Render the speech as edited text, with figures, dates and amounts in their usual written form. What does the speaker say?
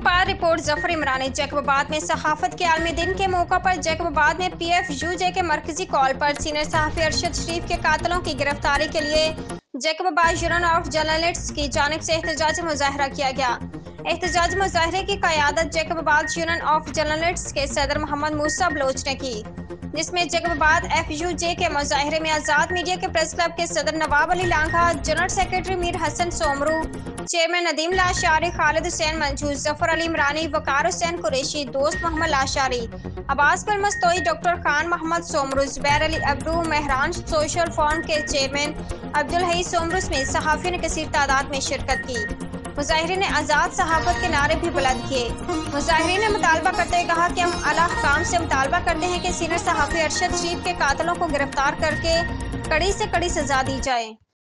Jacobabad report Zafar Imrani. Jacobabad में सहाफत के आलमी दिन के मौका पर जैकबाबाद में PFUJ के मरकजी कॉल पर सीनियर सहाफी अरशद शरीफ के कातलों की गिरफ्तारी के लिए जैकबाबाद यूनियन ऑफ जर्नलिस्ट्स की जानिब से एहतजाजी मुजाहरा किया गया। एहतजाजी मुजाहरे की क़यादत जैकबाबाद यूनियन ऑफ जर्नलिस्ट्स के सदर मोहम्मद मूसा बलोच ने की, जिसमें जैकबाबाद FUJ के मुजाहरे में आज़ाद मीडिया के प्रेस क्लब के सदर Nawab Ali Langha, general secretary Mir Hasan Soomro, chairman Nadeem Lashari, Khalid Hussain Manzoor, Zafar Ali Imrani, वकार हुसैन कुरैशी, दोस्त मोहम्मद लाशारी, अब्बास पर Mastoi, doctor Khan Mohammad Soomro, Zubair Ali Abdu, Mehran social fund के चेयरमैन अब्दुल हई सोमरू में सहाफ़ियों ने कसीर तादाद में शिरकत की। मुजाहिरीन ने आज़ाद सहाफत के नारे भी बुलंद किए। मुजाहिरीन ने मुतालबा करते हुए कहा कि हम आला हुकाम से मुतालबा करते हैं कि सीनियर सहाफ़ी अरशद शरीफ के कातलों को गिरफ्तार करके कड़ी से कड़ी सजा दी जाए।